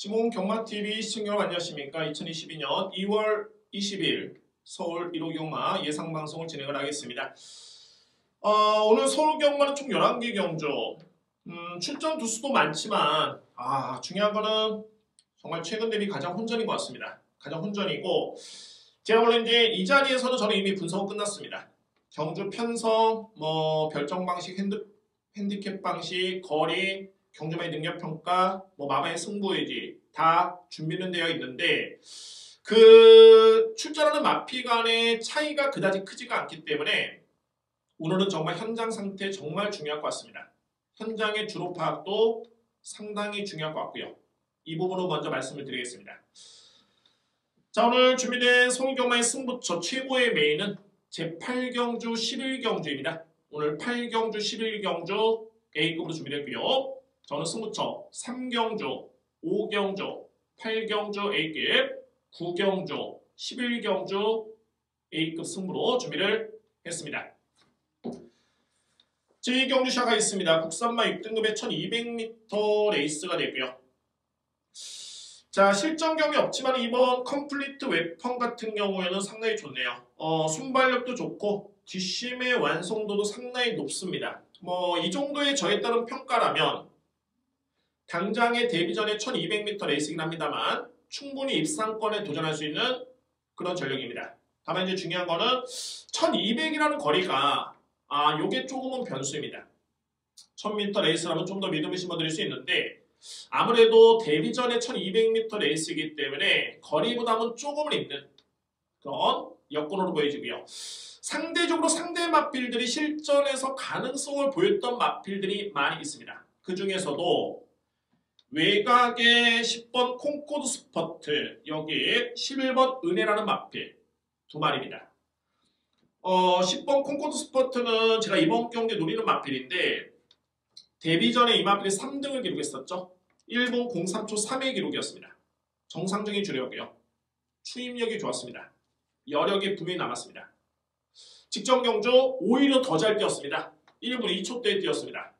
시몬 경마TV 시청자 여러분 안녕하십니까. 2022년 2월 20일 서울 1호 경마 예상방송을 진행을 하겠습니다. 오늘 서울 경마는 총 11개 경주. 출전 두수도 많지만 중요한 거는 정말 최근 대비 가장 혼전인 것 같습니다. 가장 혼전이고 제가 원래 이제 이 자리에서는 저는 이미 분석은 끝났습니다. 경주 편성, 별정 방식, 핸디캡 방식, 거리, 경주마의 능력평가, 마마의 승부의지 다 준비는 되어 있는데 그 출전하는 마피 간의 차이가 그다지 크지가 않기 때문에 오늘은 정말 현장 상태 정말 중요할 것 같습니다. 현장의 주로 파악도 상당히 중요할 것 같고요. 이 부분으로 먼저 말씀을 드리겠습니다. 자, 오늘 준비된 서울경마의 승부처 최고의 메인은 제8경주 11경주입니다. 오늘 8경주 11경주 A급으로 준비됐고요. 저는 승부처 3경주, 5경주, 8경주 A급, 9경주, 11경주 A급 승부로 준비를 했습니다. 제2경주 시작하겠습니다. 국산마 6등급의 1200m 레이스가 되고요. 자, 실전 경기 없지만 이번 컴플리트 웨펀 같은 경우에는 상당히 좋네요. 순발력도 좋고 뒷심의 완성도도 상당히 높습니다. 이 정도의 저에 따른 평가라면 당장의 데뷔 전에 1200m 레이스이긴 합니다만 충분히 입상권에 도전할 수 있는 그런 전력입니다. 다만 이제 중요한 거는 1200이라는 거리가 요게 조금은 변수입니다. 1000m 레이스라면 좀 더 믿음을 심어드릴 수 있는데 아무래도 데뷔 전에 1200m 레이스이기 때문에 거리보다는 조금은 있는 그런 여건으로 보여지고요. 상대적으로 상대 마필들이 실전에서 가능성을 보였던 마필들이 많이 있습니다. 그 중에서도 외곽의 10번 콩코드 스퍼트, 여기 11번 은혜라는 마필 두 마리입니다. 10번 콩코드 스퍼트는 제가 이번 경기에 노리는 마필인데 데뷔 전에 이 마필이 3등을 기록했었죠. 1분 03초 3의 기록이었습니다. 정상적인 주력이요. 추임력이 좋았습니다. 여력이 분명히 남았습니다. 직전 경주 오히려 더 잘 뛰었습니다. 1분 2초대에 뛰었습니다.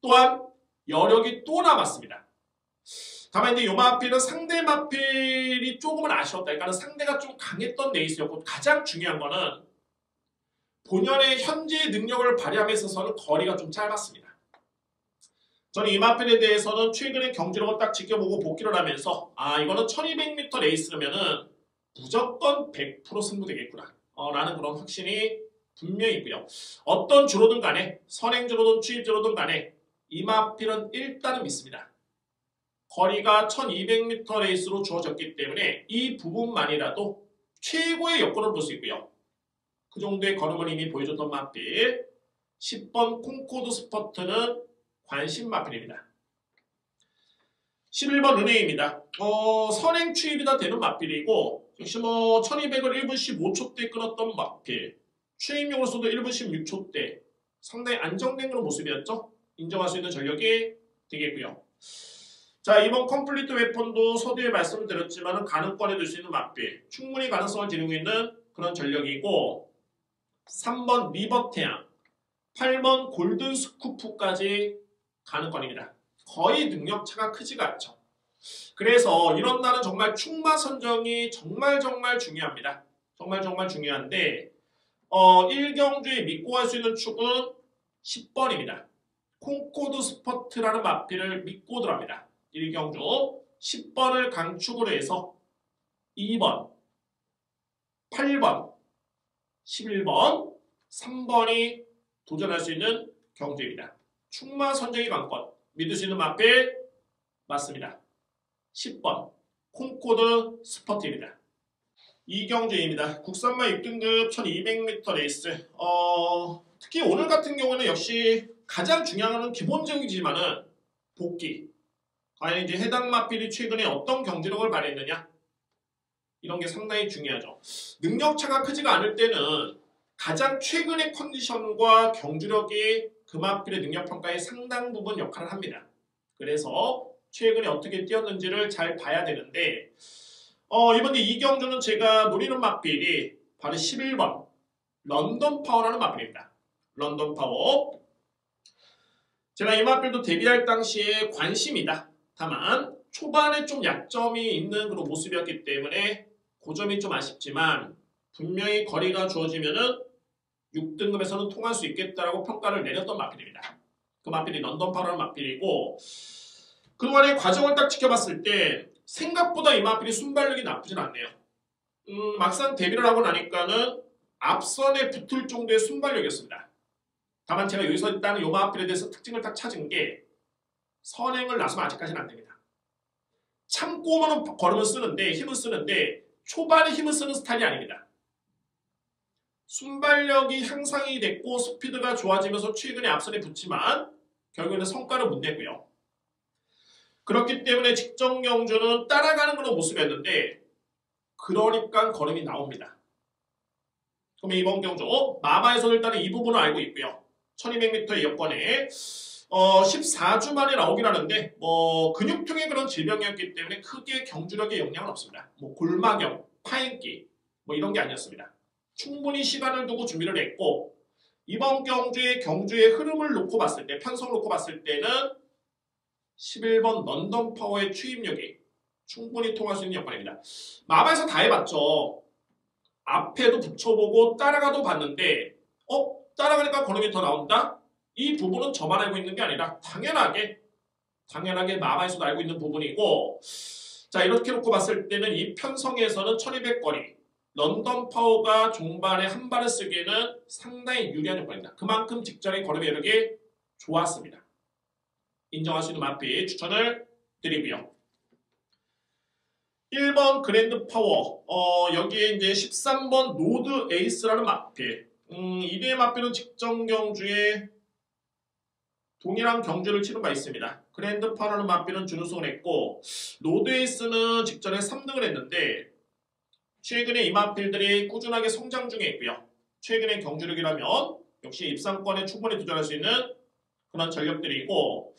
또한 여력이 또 남았습니다. 다만 이제 요 마필은 상대 마필이 조금은 아쉬웠다. 그러니까 상대가 좀 강했던 레이스였고 가장 중요한 거는 본연의 현재의 능력을 발휘함에 있어서는 거리가 좀 짧았습니다. 저는 이 마필에 대해서는 최근에 경주력을 딱 지켜보고 복귀를 하면서 이거는 1200m 레이스면은 무조건 100% 승부되겠구나 라는 그런 확신이 분명히 있고요. 어떤 주로든 간에 선행주로든 추입주로든 간에 이 마필은 일단은 믿습니다. 거리가 1200m 레이스로 주어졌기 때문에 이 부분만이라도 최고의 여건을 볼 수 있고요. 그 정도의 걸음을 이미 보여줬던 마필 10번 콩코드 스퍼트는 관심 마필입니다. 11번 은혜입니다. 선행 추입이 다 되는 마필이고 역시 1200을 1분 15초대 끊었던 마필 추입력으로서도 1분 16초대 상당히 안정된 그런 모습이었죠. 인정할 수 있는 전력이 되겠고요. 자, 이번 컴플리트 웨폰도 서두에 말씀을 드렸지만 가능권에 들 수 있는 마필 충분히 가능성을 지니고 있는 그런 전력이고 3번 리버태양 8번 골든 스쿠프까지 가능권입니다. 거의 능력차가 크지가 않죠. 그래서 이런 날은 정말 충마 선정이 정말 중요합니다. 정말 중요한데 1경주에 믿고 갈 수 있는 축은 10번입니다. 콩코드 스퍼트라는 마필을 믿고 들어갑니다. 1경주 10번을 강축으로 해서 2번, 8번, 11번, 3번이 도전할 수 있는 경주입니다. 충마 선정이 강권, 믿을 수 있는 마필 맞습니다. 10번, 콩코드 스퍼트입니다. 2경주입니다. 국산마 6등급 1200m 레이스. 특히 오늘 같은 경우는 역시 가장 중요한 건 기본적이지만은 복귀. 과연 이제 해당 마필이 최근에 어떤 경주력을 발휘했느냐? 이런 게 상당히 중요하죠. 능력차가 크지가 않을 때는 가장 최근의 컨디션과 경주력이 그 마필의 능력평가에 상당 부분 역할을 합니다. 그래서 최근에 어떻게 뛰었는지를 잘 봐야 되는데 이번 2경주는 제가 노리는 마필이 바로 11번 런던 파워라는 마필입니다. 런던 파워. 제가 이 마필도 데뷔할 당시에 관심이다. 다만 초반에 좀 약점이 있는 그런 모습이었기 때문에 그 점이 좀 아쉽지만 분명히 거리가 주어지면은 6등급에서는 통할 수 있겠다라고 평가를 내렸던 마필입니다. 그 마필이 런던 파워라는 마필이고 그동안의 과정을 딱 지켜봤을 때 생각보다 이 마필이 순발력이 나쁘진 않네요. 막상 데뷔를 하고 나니까는 앞선에 붙을 정도의 순발력이었습니다. 다만 제가 여기서 일단은 이 마필에 대해서 특징을 딱 찾은 게 선행을 나서면 아직까지는 안 됩니다. 참고는 걸음을 쓰는데 힘을 쓰는데 초반에 힘을 쓰는 스타일이 아닙니다. 순발력이 향상이 됐고 스피드가 좋아지면서 최근에 앞선에 붙지만 결국에는 성과를 못 내고요. 그렇기 때문에 직전 경주는 따라가는 그런 모습이었는데 그러니까 걸음이 나옵니다. 그럼 이번 경주 마마에서는 일단은 이 부분을 알고 있고요. 1200m의 여건에 14주 만에 나오긴 하는데 근육통의 그런 질병이었기 때문에 크게 경주력에 영향은 없습니다. 골막염, 파인기 이런 게 아니었습니다. 충분히 시간을 두고 준비를 했고 이번 경주의 흐름을 놓고 봤을 때 편성을 놓고 봤을 때는 11번 런던 파워의 추임력이 충분히 통할 수 있는 여건입니다. 마마에서 다 해봤죠. 앞에도 붙여보고 따라가도 봤는데 따라가니까 걸음이 더 나온다? 이 부분은 저만 알고 있는 게 아니라 당연하게 마마에서도 알고 있는 부분이고 자 이렇게 놓고 봤을 때는 이 편성에서는 1200거리 런던 파워가 종반에 한 발을 쓰기에는 상당히 유리한 여건입니다. 그만큼 직전의 걸음의 여력이 좋았습니다. 인정할 수 있는 마필 추천을 드리고요. 1번 그랜드 파워 여기에 이제 13번 노드 에이스라는 마필 이대의 마필은 직전 경주에 동일한 경주를 치른 바 있습니다. 그랜드 파워라는 마필은 준우승을 했고 노드 에이스는 직전에 3등을 했는데 최근에 이 마필들이 꾸준하게 성장 중에 있고요. 최근의 경주력이라면 역시 입상권에 충분히 도전할 수 있는 그런 전력들이고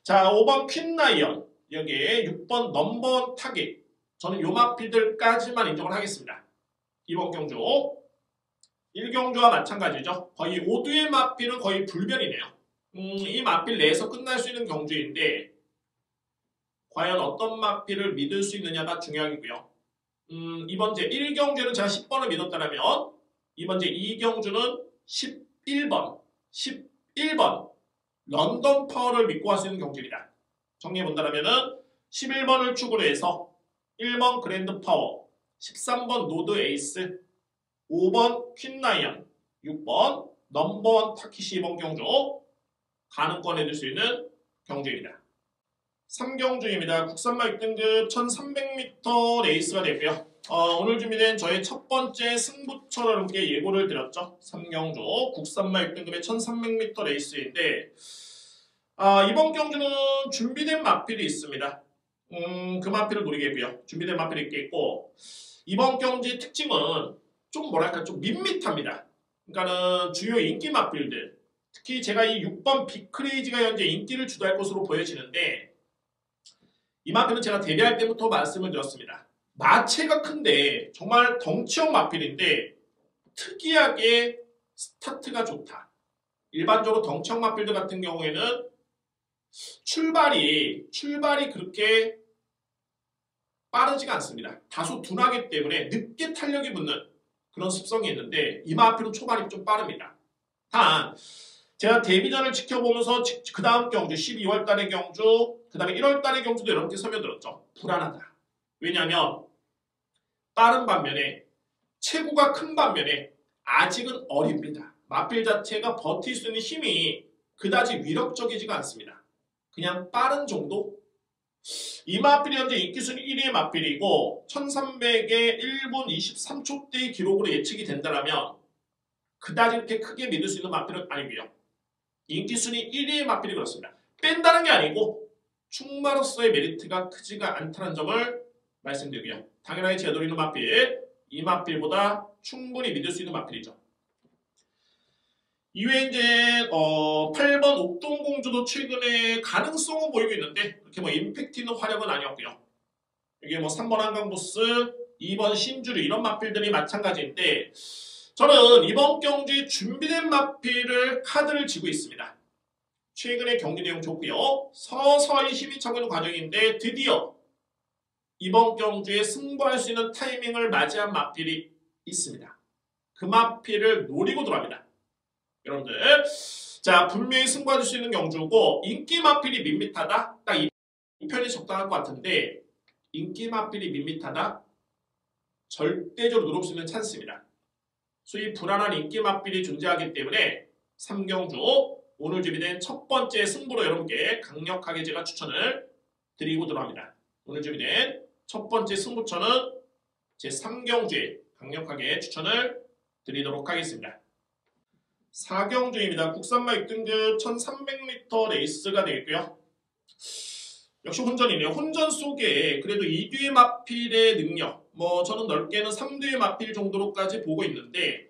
자 5번 퀸라이언 여기에 6번 넘버원 타겟 저는 요 마필들까지만 인정을 하겠습니다. 이번 경주 1경주와 마찬가지죠. 거의 5두의 마필은 거의 불변이네요. 이 마필 내에서 끝날 수 있는 경주인데 과연 어떤 마필을 믿을 수 있느냐가 중요하고요. 이번 제 1경주는 제가 10번을 믿었다면 이번 제 2경주는 11번 런던 파워를 믿고 할 수 있는 경주입니다. 정리해본다면 11번을 축으로 해서 1번 그랜드 파워, 13번 노드 에이스, 5번 퀸라이언, 6번 넘버원 타킷이 이번 경주 가능권 해줄 수 있는 경주입니다. 3경주입니다. 국산마 6등급 1300m 레이스가 되고요. 오늘 준비된 저의 첫 번째 승부처럼 예고를 드렸죠. 3경주 국산마 6등급의 1300m 레이스인데 이번 경주는 준비된 마필이 있습니다. 그 마필을 노리겠고요. 준비된 마필이 있겠고 이번 경주의 특징은 좀 좀 밋밋합니다. 그러니까는 주요 인기 마필들 특히 제가 이 6번 빅크레이지가 현재 인기를 주도할 것으로 보여지는데 이 마필은 제가 데뷔할 때부터 말씀을 드렸습니다. 마체가 큰데 정말 덩치형 마필인데 특이하게 스타트가 좋다. 일반적으로 덩치형 마필들 같은 경우에는 출발이 그렇게 빠르지가 않습니다. 다소 둔하기 때문에 늦게 탄력이 붙는 그런 습성이 있는데 이 마필은 초반이 좀 빠릅니다. 단 제가 데뷔전을 지켜보면서 그 다음 경주 12월 달의 경주 그 다음에 1월 달의 경주도 이렇게 설명드렸죠. 불안하다. 왜냐하면 빠른 반면에 체구가 큰 반면에 아직은 어립니다. 마필 자체가 버틸 수 있는 힘이 그다지 위력적이지가 않습니다. 그냥 빠른 정도? 이 마필이 현재 인기순위 1위의 마필이고 1300에 1분 23초대의 기록으로 예측이 된다면 그다지 이렇게 크게 믿을 수 있는 마필은 아니고요. 인기순위 1위의 마필이 그렇습니다. 뺀다는 게 아니고 충마로서의 메리트가 크지가 않다는 점을 말씀드리고요. 당연하게 제가 노리는 마필, 이 마필보다 충분히 믿을 수 있는 마필이죠. 이외에 이제 8번 옥동공주도 최근에 가능성은 보이고 있는데 그렇게 임팩트 있는 활약은 아니었고요. 여기 3번 한강보스, 2번 신주류 이런 마필들이 저는 이번 경주에 준비된 마필을 카드를 쥐고 있습니다. 최근의 경기 내용 좋고요. 서서히 힘이 차고 있는 과정인데 드디어 이번 경주에 승부할 수 있는 타이밍을 맞이한 마필이 있습니다. 그 마필을 노리고 들어갑니다. 여러분들, 자, 분명히 승부할 수 있는 경주고 인기 마필이 밋밋하다. 딱 이 편이 적당할 것 같은데 인기 마필이 밋밋하다. 절대적으로 누를 수 있는 찬스입니다. 소위 불안한 인기 마필이 존재하기 때문에 3경주 오늘 준비된 첫 번째 승부로 여러분께 강력하게 제가 추천을 드리고 들어갑니다. 오늘 준비된 첫 번째 승부처는 제 3경주에 강력하게 추천을 드리도록 하겠습니다. 4경주입니다. 국산마 6등급 1300m 레이스가 되겠고요. 역시 혼전이네요. 혼전 속에 그래도 2뒤의 마필의 능력, 저는 넓게는 3뒤의 마필 정도로까지 보고 있는데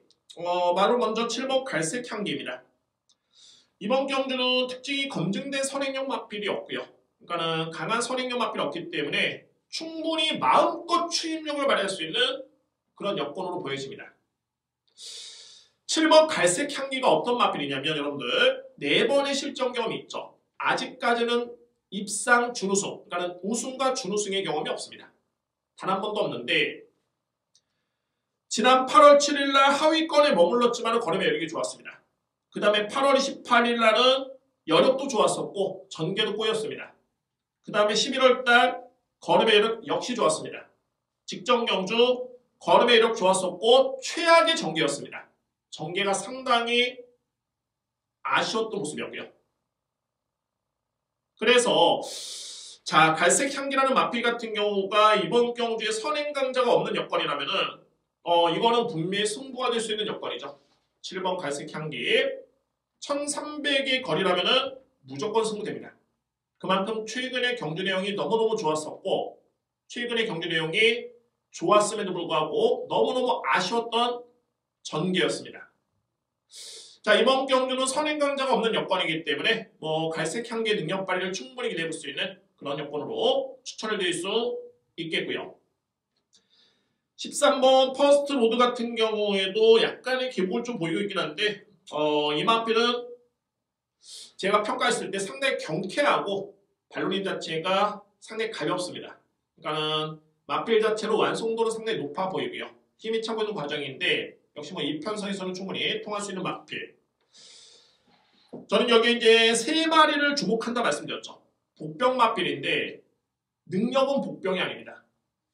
바로 먼저 7번 갈색 향기입니다. 이번 경주는 특징이 검증된 선행용 마필이 없고요. 그러니까는 강한 선행용 마필이 없기 때문에 충분히 마음껏 추임력을 발휘할 수 있는 그런 여건으로 보여집니다. 7번 갈색 향기가 어떤 마필이냐면 여러분들 4번의 실전 경험이 있죠. 아직까지는 입상 준우승, 그러니까 우승과 준우승의 경험이 없습니다. 단 한 번도 없는데 지난 8월 7일 날 하위권에 머물렀지만 걸음의 여력이 좋았습니다. 그 다음에 8월 28일 날은 여력도 좋았었고 전개도 꼬였습니다. 그 다음에 11월 달 걸음의 여력 역시 좋았습니다. 직전 경주 걸음의 여력 좋았었고 최악의 전개였습니다. 전개가 상당히 아쉬웠던 모습이었고요. 그래서 자, 갈색 향기라는 마필 같은 경우가 이번 경주에 선행 강자가 없는 여건이라면은 이거는 분명히 승부가 될 수 있는 여건이죠. 7번 갈색 향기 1300의 거리라면은 무조건 승부됩니다. 그만큼 최근의 경주 내용이 너무너무 좋았었고 최근의 경주 내용이 좋았음에도 불구하고 너무너무 아쉬웠던 전개였습니다. 자, 이번 경주는 선행 강자가 없는 여건이기 때문에 갈색 향기의 능력 발휘를 충분히 기대해 볼 수 있는 그런 여건으로 추천을 드릴 수 있겠고요. 13번 퍼스트 로드 같은 경우에도 약간의 기복을 좀 보이고 있긴 한데 이 마필은 제가 평가했을 때 상당히 경쾌하고 발로린 자체가 상당히 가볍습니다. 그러니까는 마필 자체로 완성도는 상당히 높아 보이고요. 힘이 차고 있는 과정인데 역시 이편성에서는 충분히 통할 수 있는 마필. 저는 여기 이제 3마리를 주목한다 말씀드렸죠. 복병 마필인데 능력은 복병이 아닙니다.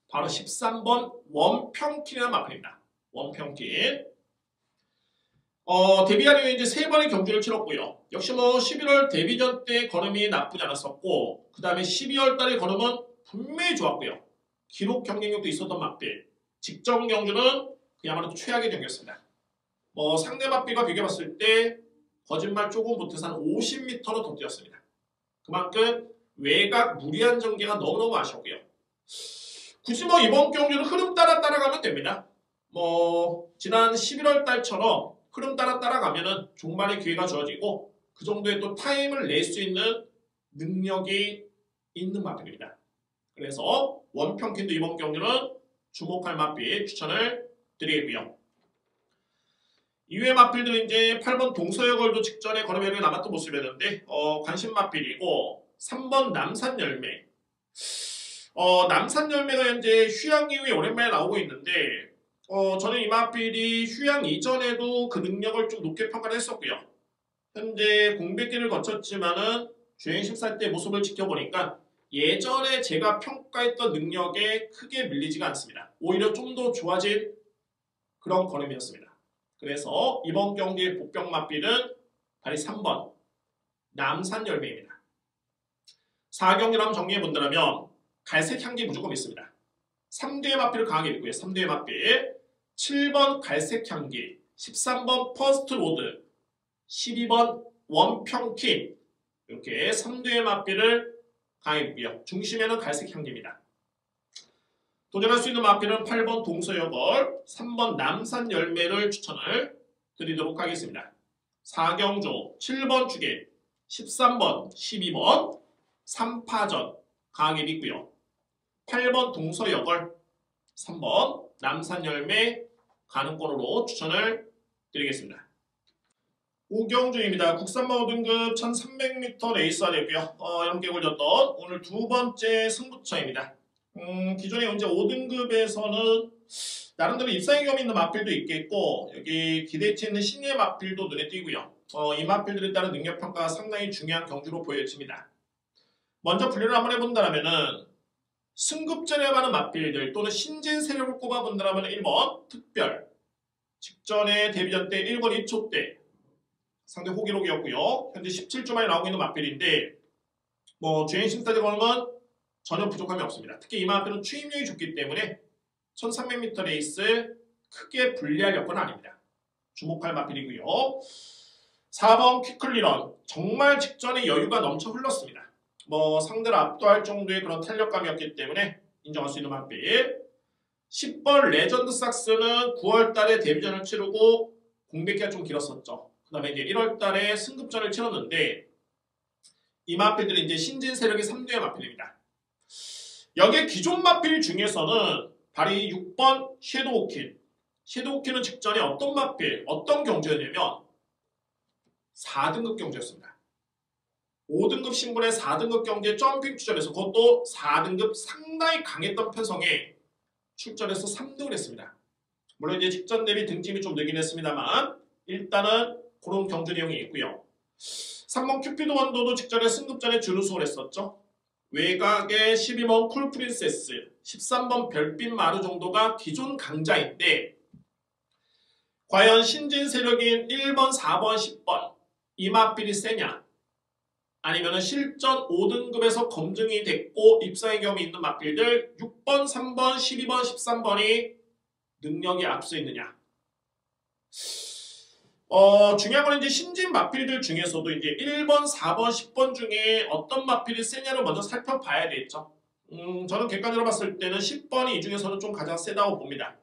바로 13번 원평킬이라는 마필입니다. 원평킬. 데뷔한 이후에 이제 3번의 경주를 치렀고요. 역시 11월 데뷔전 때 걸음이 나쁘지 않았었고 그 다음에 12월 달의 걸음은 분명히 좋았고요. 기록 경쟁력도 있었던 마필. 직전 경주는 그야말로 최악의 경기였습니다. 상대 마필과 비교해봤을 때 거짓말 조금 못해서 한 50m로 더 뛰었습니다. 그만큼 외곽 무리한 전개가 너무너무 아쉬웠고요. 굳이 이번 경주는 흐름 따라가면 됩니다. 지난 11월 달처럼 흐름 따라가면은 종말의 기회가 주어지고 그 정도의 또 타임을 낼 수 있는 능력이 있는 마필입니다. 그래서 원평킨도 이번 경주는 주목할 마필 추천을 드리겠고요. 이외의 마필들은 이제 8번 동서여걸도 직전에 걸음에력이 남았던 모습이었는데 관심 마필이고 3번 남산열매. 남산열매가 현재 휴양 이후에 오랜만에 나오고 있는데 저는 이 마필이 휴양 이전에도 그 능력을 좀 높게 평가를 했었고요. 현재 공백기를 거쳤지만은 주행 심사 때 모습을 지켜보니까 예전에 제가 평가했던 능력에 크게 밀리지가 않습니다. 오히려 좀 더 좋아진 그런 걸음이었습니다. 그래서 이번 경기의 복병 마필은 바로 3번 남산열매입니다. 4경기를 한번 정리해본다면 갈색 향기 무조건 있습니다. 3뒤의 마필을 강하게 믿고요. 3뒤의 마필 7번 갈색 향기 13번 퍼스트 로드 12번 원평킨 이렇게 3뒤의 마필을 강하게 믿고요. 중심에는 갈색 향기입니다. 도전할 수 있는 마필은 8번 동서여걸, 3번 남산열매를 추천을 드리도록 하겠습니다. 4경주 7번 주계, 13번, 12번 3파전 강하게 믿고요. 8번 동서여걸, 3번 남산열매 가능권으로 추천을 드리겠습니다. 오경주입니다. 국산마 5등급 1300m 레이스가 되고요. 이렇게 걸렸던 오늘 두 번째 승부처입니다. 기존에 이제 5등급에서는 나름대로 입상의 경험이 있는 마필도 있겠고 여기 기대치 있는 신예 마필도 눈에 띄고요. 이 마필들에 따른 능력평가가 상당히 중요한 경주로 보여집니다. 먼저 분류를 한번 해본다면은 승급전에 가는 마필들 또는 신진 세력을 꼽아본다면 1번 특별, 직전에 데뷔전 때 1번 2초 때 상대 호기록이었고요. 현재 17주 만에 나오고 있는 마필인데 주행 심사제 걸으면 전혀 부족함이 없습니다. 특히 이 마필은 추임력이 좋기 때문에 1300m 레이스 크게 불리할 여건은 아닙니다. 주목할 마필이고요. 4번 퀵클리런, 정말 직전에 여유가 넘쳐 흘렀습니다. 상대를 압도할 정도의 그런 탄력감이었기 때문에 인정할 수 있는 마필. 10번 레전드 삭스는 9월달에 데뷔전을 치르고 공백기가 좀 길었었죠. 그 다음에 이제 1월달에 승급전을 치렀는데 이 마필들은 이제 신진 세력의 3두의 마필입니다. 여기에 기존 마필 중에서는 발이 6번 섀도우킨. 섀도우킨은 직전에 어떤 마필, 어떤 경주였냐면 4등급 경주였습니다. 5등급 신분의 4등급 경주에 점핑 출전해서 그것도 4등급 상당히 강했던 편성에 출전해서 3등을 했습니다. 물론 이제 직전 대비 등짐이 좀 늘긴 했습니다만 일단은 그런 경주 내용이 있고요. 3번 큐피드 원도도 직전에 승급전에 준우승을 했었죠. 외곽의 12번 쿨프린세스, 13번 별빛 마루 정도가 기존 강자인데 과연 신진 세력인 1번, 4번, 10번 이 마필이 세냐? 아니면 실전 5등급에서 검증이 됐고 입상의 경험이 있는 마필들 6번, 3번, 12번, 13번이 능력이 앞서 있느냐? 중요한 건 이제 신진 마필들 중에서도 이제 1번, 4번, 10번 중에 어떤 마필이 세냐를 먼저 살펴봐야 되겠죠. 저는 객관적으로 봤을 때는 10번이 이 중에서는 좀 가장 세다고 봅니다.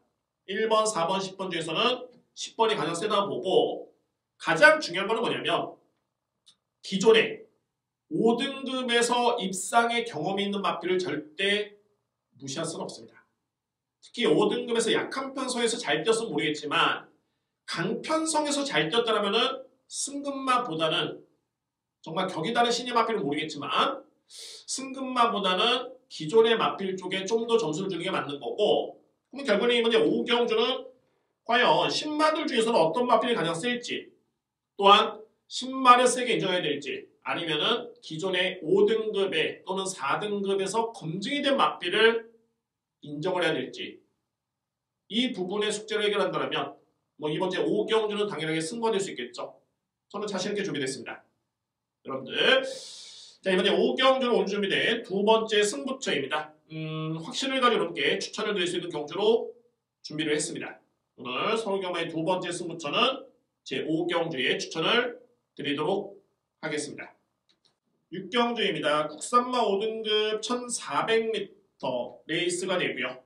1번, 4번, 10번 중에서는 10번이 가장 세다고 보고 가장 중요한 건 뭐냐면 기존에 5등급에서 입상의 경험이 있는 마필을 절대 무시할 수는 없습니다. 특히 5등급에서 약한 편성에서 잘 뛰었으면 모르겠지만 강편성에서 잘 뛰었다면 승급마보다는 정말 격이 다른 신예 마필은 모르겠지만 승급마보다는 기존의 마필 쪽에 좀 더 점수를 주는 게 맞는 거고 그럼 결국은 이번에 오경주는 과연 신마들 중에서는 어떤 마필이 가장 셀지 또한 신마를 세게 인정해야 될지 아니면은 기존의 5등급에 또는 4등급에서 검증이 된 마필을 인정을 해야 될지 이 부분의 숙제를 해결한다면 이번째 오경주는 당연하게 승부가 될 수 있겠죠. 저는 자신있게 준비됐습니다. 여러분들 자 이번에 오경주로 오늘 준비된 두 번째 승부처입니다. 확신을 가지고 여러분께 추천을 드릴 수 있는 경주로 준비를 했습니다. 오늘 서울경마의 두 번째 승부처는 제 5경주에 추천을 드리도록 하겠습니다. 6경주입니다. 국산마 5등급 1400m 레이스가 되고요.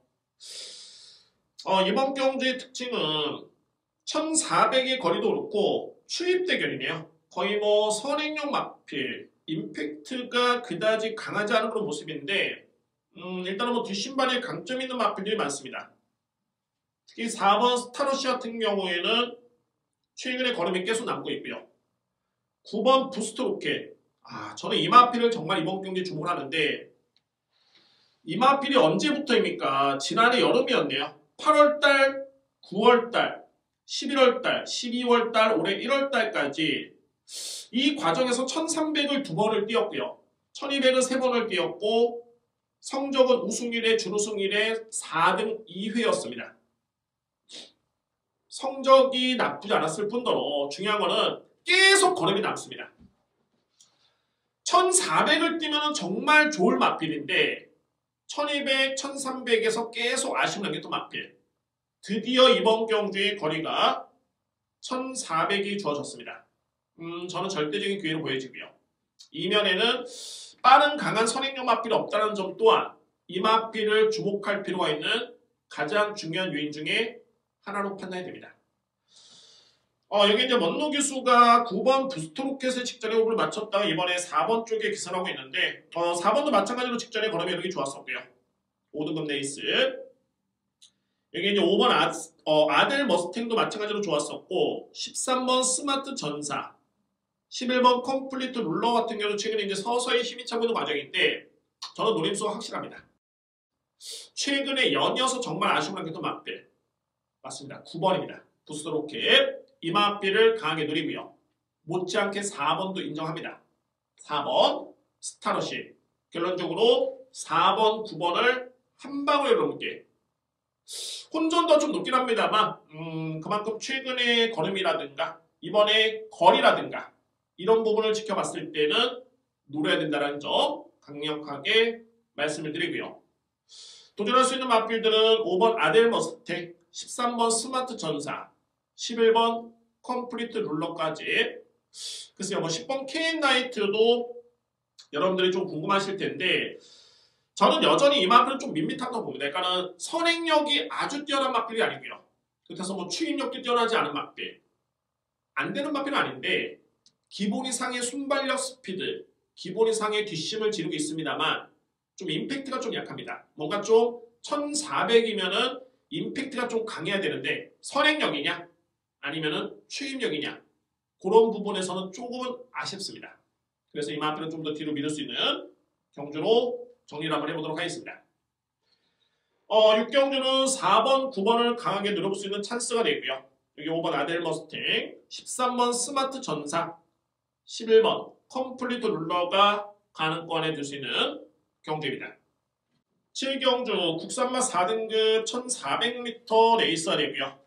이번 경주의 특징은 1400의 거리도 그렇고 추입 대결이네요. 거의 선행용 마필, 임팩트가 그다지 강하지 않은 그런 모습인데 일단은 뒷신발에 강점 있는 마필들이 많습니다. 특히 4번 스타러시 같은 경우에는 최근에 걸음이 계속 남고 있고요. 9번 부스트 로켓. 저는 이 마필을 정말 이번 경기에 주목을 하는데 이 마필이 언제부터입니까? 지난해 여름이었네요. 8월달, 9월달, 11월달, 12월달, 올해 1월달까지 이 과정에서 1300을 2번을 뛰었고요. 1200은 3번을 뛰었고 성적은 우승 1회, 준우승 1회, 4등 2회였습니다. 성적이 나쁘지 않았을 뿐더러 중요한 거는 계속 걸음이 남습니다. 1400을 뛰면 정말 좋을 마필인데 1200, 1300에서 계속 아쉬운 게 또 마필. 드디어 이번 경주의 거리가 1400이 주어졌습니다. 저는 절대적인 기회로 보여지고요. 이면에는 빠른 강한 선행용 마필이 없다는 점 또한 이 마필을 주목할 필요가 있는 가장 중요한 요인 중에 하나로 판단이 됩니다. 여기 이제 먼노 교수가 9번 부스트 로켓의 직전에 호흡을 맞췄다가 이번에 4번 쪽에 기선하고 있는데 4번도 마찬가지로 직전에 걸음이 이렇게 좋았었고요. 5등급 레이스 여기 이제 5번 아델 머스탱도 마찬가지로 좋았었고 13번 스마트 전사 11번 컴플리트 룰러 같은 경우는 최근에 이제 서서히 힘이 차고 있는 과정인데 저는 노림수가 확실합니다. 최근에 연이어서 정말 아쉬운 한개또 맞빌 맞습니다. 9번입니다. 부스 로켓 이 맞빌을 강하게 노리고요. 못지않게 4번도 인정합니다. 4번 스타러시 결론적으로 4번 9번을 한 방울에 넘게 혼전도 좀 높긴 합니다만 그만큼 최근의 걸음이라든가 이번에 거리라든가 이런 부분을 지켜봤을 때는 노려야 된다는 점 강력하게 말씀을 드리고요. 도전할 수 있는 맞빌들은 5번 아델 머스텍, 13번 스마트 전사, 11번 컴플리트 룰러까지 글쎄요 10번 케인 나이트도 여러분들이 좀 궁금하실 텐데 저는 여전히 이 맞빌은 좀 밋밋하다고 봅니다. 그러니까는 선행력이 아주 뛰어난 맞빌이 아니고요. 그래서 뭐 추임력도 뛰어나지 않은 맞빌 안 되는 맞빌은 아닌데 기본 이상의 순발력 스피드 기본 이상의 뒷심을 지르고 있습니다만 좀 임팩트가 좀 약합니다. 뭔가 좀 1400이면은 임팩트가 좀 강해야 되는데 선행력이냐 아니면은 추임력이냐 그런 부분에서는 조금은 아쉽습니다. 그래서 이 마필은 좀 더 뒤로 미룰 수 있는 경주로 정리를 한번 해보도록 하겠습니다. 6경주는 4번, 9번을 강하게 누려볼 수 있는 찬스가 되고요. 여기 5번 아델 머스탱, 13번 스마트 전사, 11번 컴플리트 룰러가 가능권에 들 수 있는 경주입니다. 7경주 국산마 4등급 1400m 레이스가 되고요.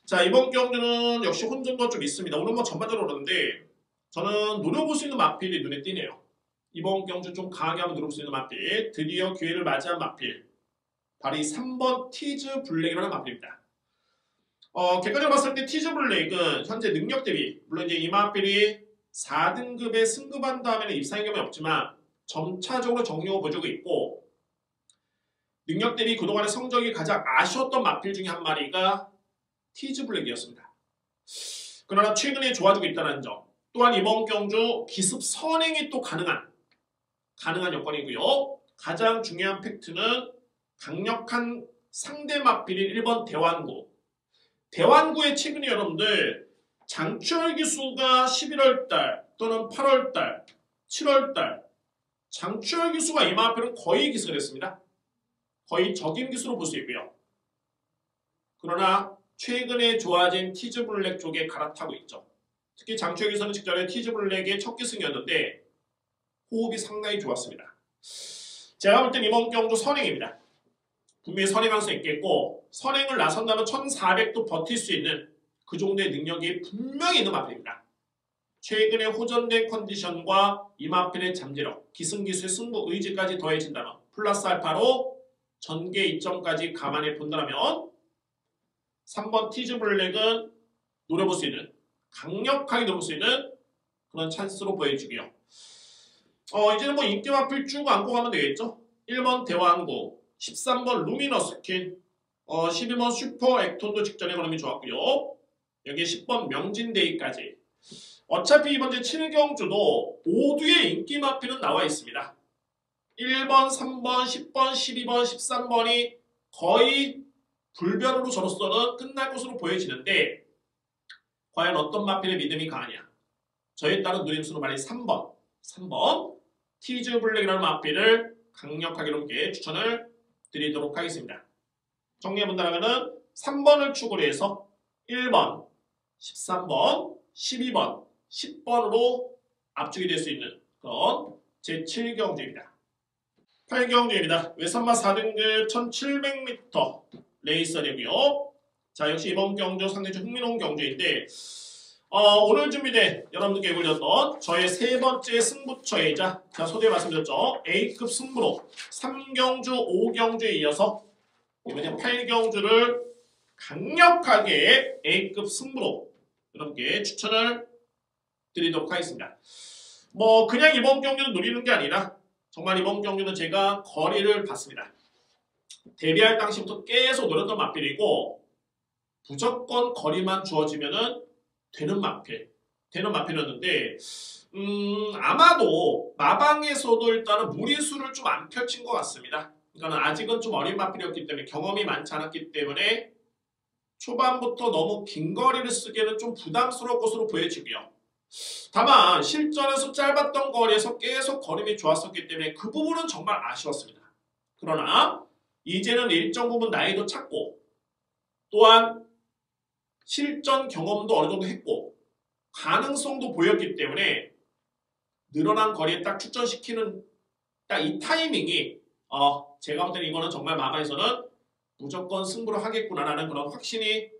자 이번 경주는 역시 혼전도 좀 있습니다. 오늘 뭐 전반적으로 그러는데 저는 노려볼 수 있는 마필이 눈에 띄네요. 이번 경주 좀 강하게 한번 노려볼 수 있는 마필 드디어 기회를 맞이한 마필 바로 이 3번 티즈 블랙이라는 마필입니다. 객관적으로 봤을 때 티즈 블랙은 현재 능력 대비 물론 이제 이 마필이 4등급에 승급한 다음에는 입상의 경험이 없지만 점차적으로 정력을 보여주고 있고 능력 대비 그동안의 성적이 가장 아쉬웠던 마필 중에 한 마리가 티즈 블랙이었습니다. 그러나 최근에 좋아지고 있다는 점 또한 이번 경주 기습 선행이 또 가능한 여건이고요. 가장 중요한 팩트는 강력한 상대 마필인 1번 대환구 대환구의 최근에 여러분들 장추열 기수가 11월달 또는 8월달 7월달 장추열 기수가 이 마필은 거의 기승을 했습니다. 거의 적임 기수로 볼 수 있고요. 그러나 최근에 좋아진 티즈 블랙 쪽에 갈아타고 있죠. 특히 장추열 기수는 직전에 티즈 블랙의 첫 기승이었는데 호흡이 상당히 좋았습니다. 제가 볼 땐 이번 경주 선행입니다. 분명히 선행할 수 있겠고 선행을 나선다면 1400도 버틸 수 있는 그 정도의 능력이 분명히 있는 마필입니다. 최근에 호전된 컨디션과 이 마필의 잠재력, 기승기수의 승부 의지까지 더해진다면 플러스 알파로 전개 이점까지 감안해 본다면 3번 티즈 블랙은 노려볼 수 있는 강력하게 노려볼 수 있는 그런 찬스로 보여지고요. 이제는 뭐 인기 마필 쭉 안고 가면 되겠죠. 1번 대환구 13번 루미너스 킨 12번 슈퍼 액톤도 직전에 걸음이 좋았고요. 여기 10번 명진데이까지 어차피 이번 주 7경주도 모두의 인기 마필은 나와 있습니다. 1번, 3번, 10번, 12번, 13번이 거의 불변으로 저로서는 끝날 것으로 보여지는데 과연 어떤 마필의 믿음이 강하냐. 저에 따른 누림수는 말이 3번 티즈 블랙이라는 마필을 강력하게 이렇게 추천을 드리도록 하겠습니다. 정리해본다면 3번을 축으로 해서 1번, 13번, 12번, 10번으로 압축이 될 수 있는 그런 제7경주입니다. 8경주입니다. 외선마 4등급 1700m 레이서 되고요. 자 역시 이번 경주 상당히 흥미로운 경주인데 오늘 준비된 여러분들께 올렸던 저의 세 번째 승부처이자 제가 소대에 말씀드렸죠. A급 승부로 3경주, 5경주에 이어서 이번에 8경주를 강력하게 A급 승부로 여러분께 추천을 드리도록 하겠습니다. 뭐 그냥 이번 경주는 노리는 게 아니라 정말 이번 경주는 제가 거리를 봤습니다. 데뷔할 당시부터 계속 노렸던 마필이고 무조건 거리만 주어지면은 되는 마필이었는데 아마도 마방에서도 일단은 무리수를 좀 안 펼친 것 같습니다. 그러니까 아직은 좀 어린 마필이었기 때문에 경험이 많지 않았기 때문에 초반부터 너무 긴 거리를 쓰기에는 좀 부담스러울 것으로 보여지고요. 다만 실전에서 짧았던 거리에서 계속 걸음이 좋았었기 때문에 그 부분은 정말 아쉬웠습니다. 그러나 이제는 일정 부분 나이도 찼고 또한 실전 경험도 어느 정도 했고 가능성도 보였기 때문에 늘어난 거리에 딱 출전시키는 딱 이 타이밍이 제가 볼 때는 이거는 정말 마방에서는 무조건 승부를 하겠구나라는 그런 확신이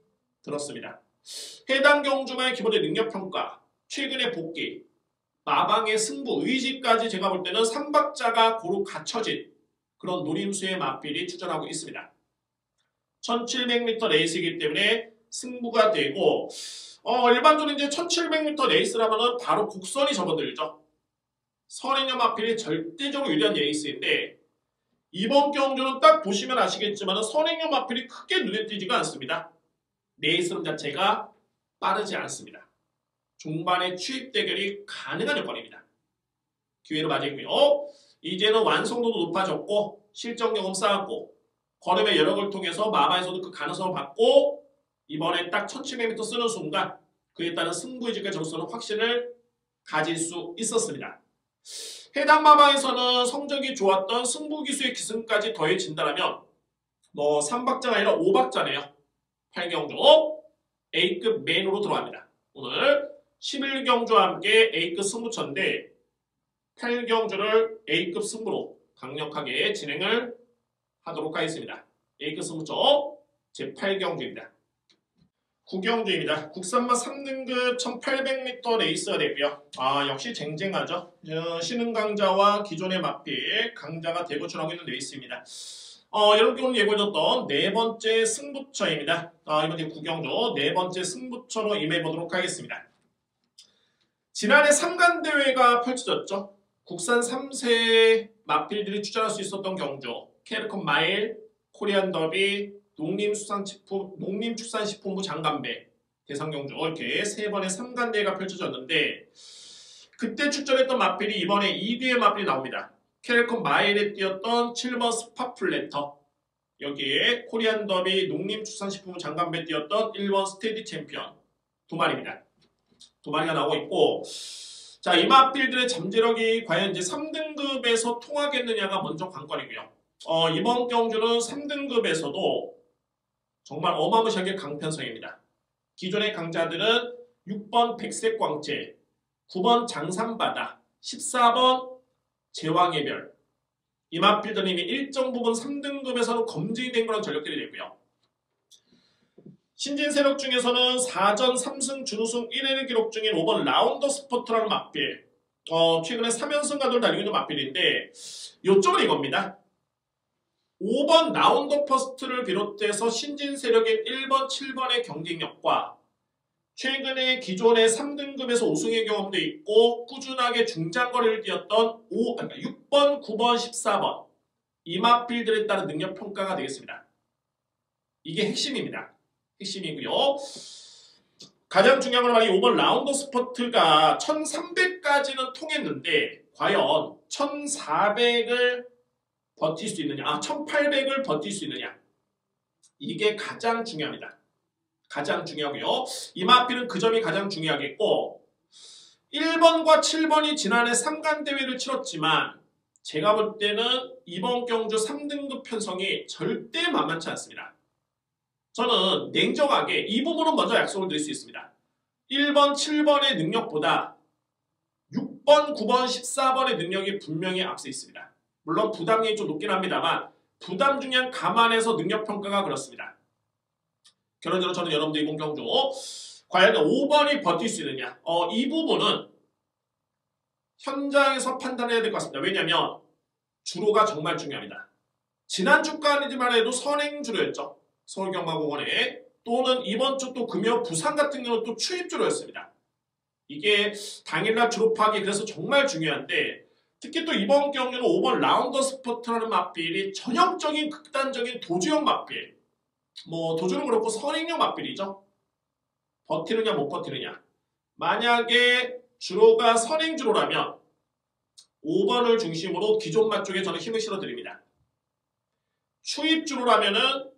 들었습니다. 해당 경주만의 기본의 능력평가, 최근의 복귀, 마방의 승부 의지까지 제가 볼 때는 3박자가 고루 갖춰진 그런 노림수의 마필이 출전하고 있습니다. 1700m 레이스이기 때문에 승부가 되고 일반적으로 이제 1700m 레이스라면은 바로 곡선이 접어들죠. 선행형 마필이 절대적으로 유리한 레이스인데 이번 경주는 딱 보시면 아시겠지만 선행형 마필이 크게 눈에 띄지가 않습니다. 레이스 흐름 자체가 빠르지 않습니다. 종반의 추입 대결이 가능한 여건입니다. 기회를 맞이했고요. 이제는 완성도도 높아졌고 실전 경험 쌓았고 걸음의 여력을 통해서 마마에서도 그 가능성을 받고 이번에 딱 1700m 쓰는 순간 그에 따른 승부의지가 저로서는 확신을 가질 수 있었습니다. 해당 마방에서는 성적이 좋았던 승부기수의 기승까지 더해진다면 3박자가 아니라 5박자네요. 8경주 A급 메인으로 들어갑니다. 오늘 11경주와 함께 A급 승부처인데 8경주를 A급 승부로 강력하게 진행을 하도록 하겠습니다. A급 승부처 제8경주입니다. 9경주입니다. 국산마 3등급 1800m 레이스가 되고요. 역시 쟁쟁하죠. 신흥강자와 기존의 마필 강자가 대구출하고 있는 레이스입니다. 여러분께 오늘 예고해줬던 네 번째 승부처입니다. 이번 9경주 네 번째 승부처로 임해보도록 하겠습니다. 지난해 3간 대회가 펼쳐졌죠. 국산 3세 마필들이 출전할 수 있었던 경주, 캐리콘 마일, 코리안 더비, 농림축산식품부 장간배, 대상경주 이렇게 세 번의 3간 대회가 펼쳐졌는데 그때 출전했던 마필이 이번에 2뒤의 마필이 나옵니다. 캐리콘 마일에 뛰었던 7번 스파플래터, 여기에 코리안 더비 농림축산식품부 장간배 뛰었던 1번 스테디 챔피언 두 마리입니다. 두 마리가 나오고 있고 자, 이 마필들의 잠재력이 과연 이제 3등급에서 통하겠느냐가 먼저 관건이고요. 이번 경주는 3등급에서도 정말 어마무시하게 강편성입니다. 기존의 강자들은 6번 백색광채, 9번 장산바다, 14번 제왕의 별. 이 마필들은 이미 일정 부분 3등급에서는 검증이 된 그런 전력들이 되고요. 신진 세력 중에서는 4전 3승 준우승 1회를 기록 중인 5번 라운더 스포트라는 마필. 최근에 3연승 가도를 달리고 있는 마필인데 요점은 이겁니다. 5번 라운더 퍼스트를 비롯해서 신진 세력인 1번, 7번의 경쟁력과 최근에 기존의 3등급에서 우승의 경험도 있고 꾸준하게 중장거리를 뛰었던 6번, 9번, 14번 이 마필들에 따른 능력평가가 되겠습니다. 이게 핵심입니다. 핵심이고요. 가장 중요한 건 말이 5번 라운더 스포트가 1300까지는 통했는데 과연 1400을 버틸 수 있느냐, 1800을 버틸 수 있느냐, 이게 가장 중요합니다. 가장 중요하고요. 이 마필은 그 점이 가장 중요하겠고 1번과 7번이 지난해 3간 대회를 치렀지만 제가 볼 때는 이번 경주 3등급 편성이 절대 만만치 않습니다. 저는 냉정하게 이 부분은 먼저 약속을 드릴 수 있습니다. 1번, 7번의 능력보다 6번, 9번, 14번의 능력이 분명히 앞서 있습니다. 물론 부담이 좀 높긴 합니다만 부담 중량 감안해서 능력평가가 그렇습니다. 결론적으로 저는 여러분들 이번 경주 과연 5번이 버틸 수 있느냐, 이 부분은 현장에서 판단해야 될 것 같습니다. 왜냐하면 주로가 정말 중요합니다. 지난주까지만 해도 선행주로였죠. 서울경마공원에. 또는 이번 주 또 금요 부산 같은 경우는 또 추입주로였습니다. 이게 당일날 졸업하기 그래서 정말 중요한데 특히 또 이번 경주는 5번 라운더 스포트라는 마필이 전형적인 극단적인 도주형 마필, 도주는 그렇고 선행형 마필이죠. 버티느냐 못 버티느냐. 만약에 주로가 선행주로라면 5번을 중심으로 기존 맛 쪽에 저는 힘을 실어드립니다. 추입주로라면은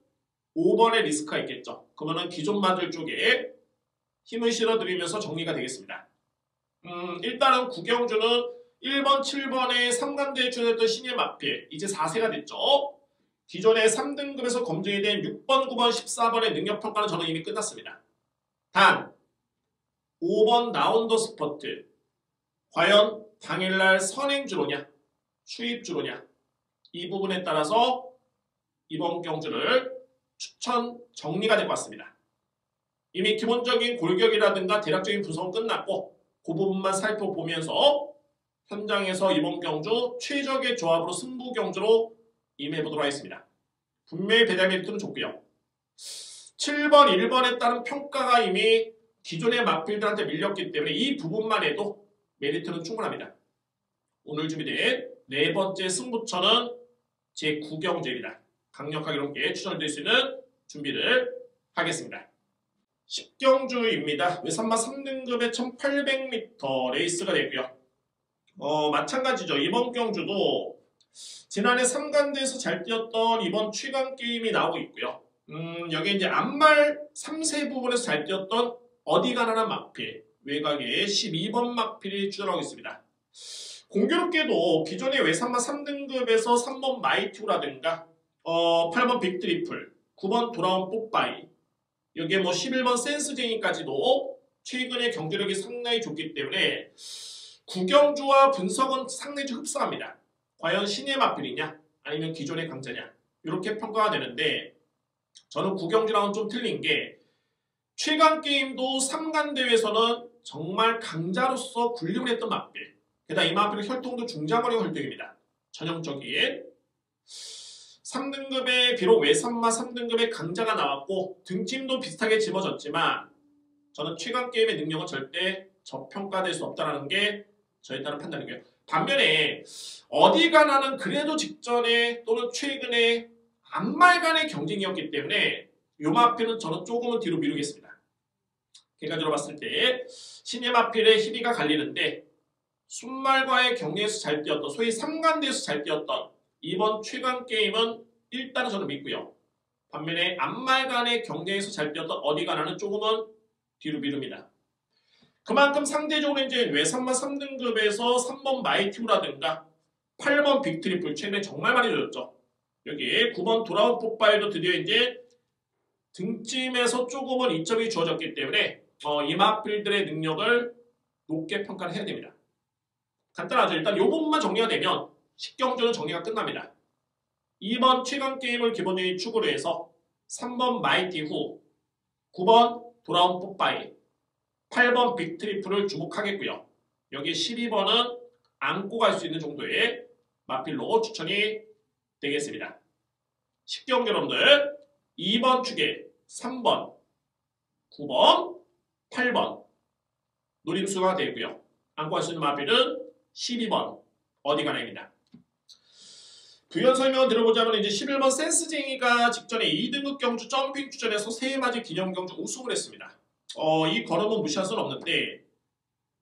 5번의 리스크가 있겠죠. 그러면은 기존 마들 쪽에 힘을 실어드리면서 정리가 되겠습니다. 일단은 구경주는 1번, 7번에 3간대에 출연했던 신예 마필 이제 4세가 됐죠. 기존의 3등급에서 검증이 된 6번, 9번, 14번의 능력평가는 저는 이미 끝났습니다. 단 5번 라운더 스퍼트 과연 당일날 선행주로냐 추입주로냐 이 부분에 따라서 이번 경주를 추천 정리가 될 것 같습니다. 이미 기본적인 골격이라든가 대략적인 분석은 끝났고 그 부분만 살펴보면서 현장에서 이번 경주 최적의 조합으로 승부 경주로 임해보도록 하겠습니다. 분명히 배달 메리트는 좋고요. 7번, 1번에 따른 평가가 이미 기존의 마필들한테 밀렸기 때문에 이 부분만 해도 메리트는 충분합니다. 오늘 준비된 네 번째 승부처는 제 9경주입니다. 강력하게 이렇게 추천드릴 수 있는 준비를 하겠습니다. 10경주입니다. 외산마 3등급의 1800m 레이스가 되고요. 마찬가지죠. 이번 경주도 지난해 3간대에서 잘 뛰었던 이번 최강 게임이 나오고 있고요. 여기 이제 앞말 3세 부분에서 잘 뛰었던 어디 가나나 막필 외곽에 12번 막필이 출전하고 있습니다. 공교롭게도 기존의 외산마 3등급에서 3번 마이튜라든가 8번 빅트리플 9번 돌아온 뽀빠이 여기에 뭐 11번 센스쟁이까지도 최근의 경주력이 상당히 좋기 때문에 구경주와 분석은 상당히 좀 흡사합니다. 과연 신의 마필이냐 아니면 기존의 강자냐 이렇게 평가가 되는데 저는 구경주랑은 좀 틀린 게 최강 게임도 3간 대회에서는 정말 강자로서 군림을 했던 마필 게다가 이 마필은 혈통도 중장거리 혈통입니다. 전형적인 3등급에 비록 외산마 3등급의 강자가 나왔고 등짐도 비슷하게 집어졌지만 저는 최강 게임의 능력은 절대 저평가될 수 없다는 게 저에 따른 판단이고요. 반면에 어디 가나는 그래도 직전에 또는 최근에 앞말간의 경쟁이었기 때문에 요 마필은 저는 조금은 뒤로 미루겠습니다. 객관적으로 봤을 때 신예 마필의 희비가 갈리는데 순말과의 경기에서 잘 뛰었던 소위 3간대에서 잘 뛰었던 이번 최강 게임은 일단은 저는 믿고요. 반면에 앞말간의 경기에서 잘 뛰었던 어디 가나는 조금은 뒤로 미룹니다. 그만큼 상대적으로 이제 외산마 3등급에서 3번 마이티우라든가 8번 빅트리플 최근에 정말 많이 줬죠. 여기 9번 돌아온 뽀빠이도 드디어 이제 등짐에서 조금은 이점이 주어졌기 때문에 이 마필들의 능력을 높게 평가를 해야 됩니다. 간단하죠. 일단 이 부분만 정리가 되면 10경주는 정리가 끝납니다. 2번 최강 게임을 기본적인 축으로 해서 3번 마이티 후 9번 돌아온 뽀빠이 8번 빅트리플을 주목하겠고요. 여기 12번은 안고 갈 수 있는 정도의 마필로 추천이 되겠습니다. 10경주 여러분들 2번 축에 3번, 9번, 8번 노림수가 되고요. 안고 갈 수 있는 마필은 12번 어디 가나입니다. 부연 설명을 들어보자면 이제 11번 센스쟁이가 직전에 2등급 경주 점핑 추전에서 세마지 기념 경주 우승을 했습니다. 이 걸음은 무시할 수는 없는데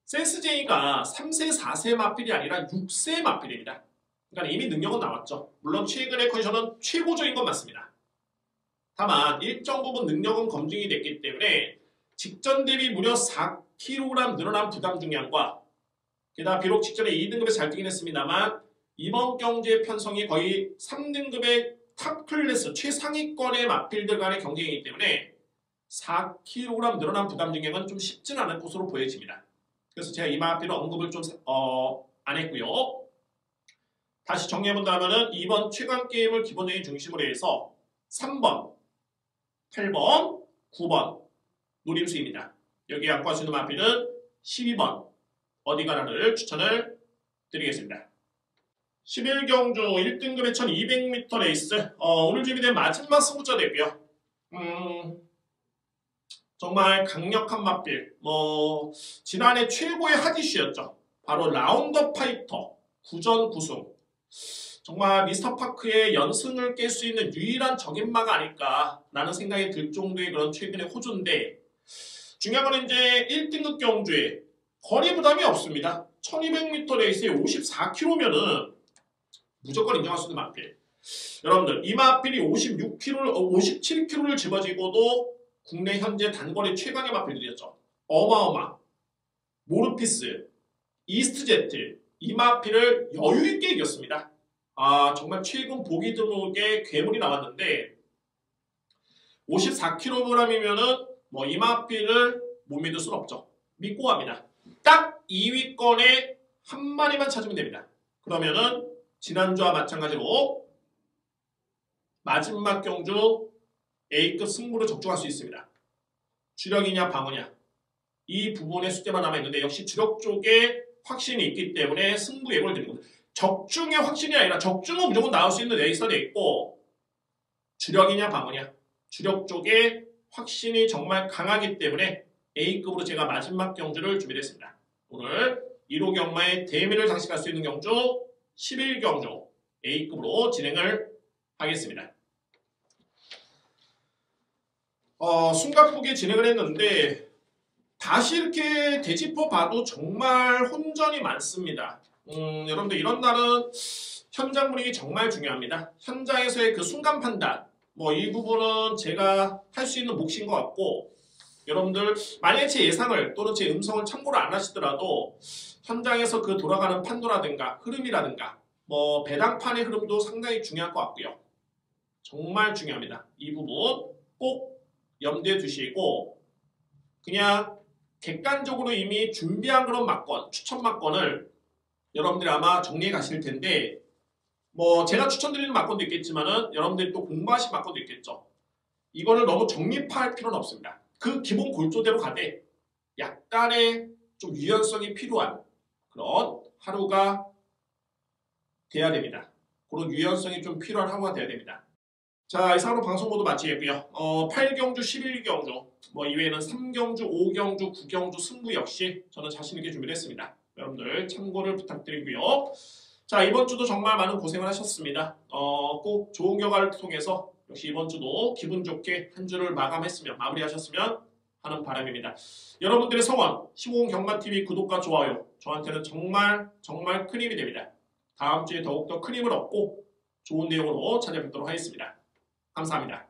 센스쟁이가 3세, 4세 마필이 아니라 6세 마필입니다. 그러니까 이미 능력은 나왔죠. 물론 최근의 컨디션은 최고적인 건 맞습니다. 다만 일정 부분 능력은 검증이 됐기 때문에 직전 대비 무려 4kg 늘어난 부담 중량과 게다가 비록 직전에 2등급에서 잘 뛰긴 했습니다만 이번 경주의 편성이 거의 3등급의 탑 클래스 최상위권의 마필들 간의 경쟁이기 때문에 4kg 늘어난 부담 중량은 좀 쉽진 않을 것으로 보여집니다. 그래서 제가 이 마필을 언급을 좀 안 했고요. 다시 정리해본다면 이번 최강 게임을 기본적인 중심으로 해서 3번, 8번, 9번 노림수입니다. 여기에 안고 갈 수 있는 마필은 12번 어디 가나를 추천을 드리겠습니다. 11경주 1등급의 1200m 레이스 오늘 준비된 마지막 승부처 되고요. 정말 강력한 마필 지난해 최고의 핫이슈였죠. 바로 라운더 파이터 9전 9승 정말 미스터파크의 연승을 깰 수 있는 유일한 적임마가 아닐까라는 생각이 들 정도의 그런 최근의 호주인데 중요한 건 이제 1등급 경주에 거리 부담이 없습니다. 1200m 레이스에 54km면은 무조건 인정할 수 있는 마필. 여러분들 이마필이 57kg를 짊어지고도 국내 현재 단거리 최강의 마필들이었죠. 어마어마, 모르피스, 이스트제트, 이마필을 여유있게 이겼습니다. 정말 최근 보기 드물게 괴물이 나왔는데 54kg이면은 뭐 이마필을 못 믿을 순 없죠. 믿고 갑니다. 딱 2위권에 한 마리만 찾으면 됩니다. 그러면은 지난주와 마찬가지로 마지막 경주 A급 승부를 적중할 수 있습니다. 주력이냐 방어냐 이 부분의 숫자만 남아있는데 역시 주력 쪽에 확신이 있기 때문에 승부 예고를 드리는 겁니다. 적중의 확신이 아니라 적중은 무조건 나올 수 있는 레이스가 돼 있고 주력이냐 방어냐 주력 쪽에 확신이 정말 강하기 때문에 A급으로 제가 마지막 경주를 준비했습니다. 오늘 1호 경마의 대미를 장식할 수 있는 경주 11경주 A급으로 진행을 하겠습니다. 숨가쁘게 진행을 했는데 다시 이렇게 되짚어 봐도 정말 혼전이 많습니다. 여러분들 이런 날은 현장 분위기 정말 중요합니다. 현장에서의 그 순간 판단 뭐 이 부분은 제가 할 수 있는 몫인 것 같고 여러분들 만약에 제 예상을 또는 제 음성을 참고를 안 하시더라도 현장에서 그 돌아가는 판도라든가 흐름이라든가 뭐 배당판의 흐름도 상당히 중요할 것 같고요. 정말 중요합니다. 이 부분 꼭 염두에 두시고 그냥 객관적으로 이미 준비한 그런 막건, 추천 막건을 여러분들이 아마 정리해 가실 텐데 뭐 제가 추천드리는 막건도 있겠지만은 여러분들이 또 공부하신 막건도 있겠죠. 이거를 너무 정립할 필요는 없습니다. 그 기본 골조대로 가되 약간의 좀 유연성이 필요한 그런 하루가 돼야 됩니다. 그런 유연성이 좀 필요한 하루가 돼야 됩니다. 자, 이상으로 방송 모두 마치겠고요. 8경주, 11경주, 뭐 이외에는 3경주, 5경주, 9경주 승부 역시 저는 자신있게 준비를 했습니다. 여러분들 참고를 부탁드리고요. 자, 이번 주도 정말 많은 고생을 하셨습니다. 꼭 좋은 결과를 통해서 역시 이번 주도 기분 좋게 한 주를 마무리하셨으면 하는 바람입니다. 여러분들의 성원, 15금 경마TV 구독과 좋아요 저한테는 정말 큰 힘이 됩니다. 다음 주에 더욱더 큰 힘을 얻고 좋은 내용으로 찾아뵙도록 하겠습니다. 감사합니다.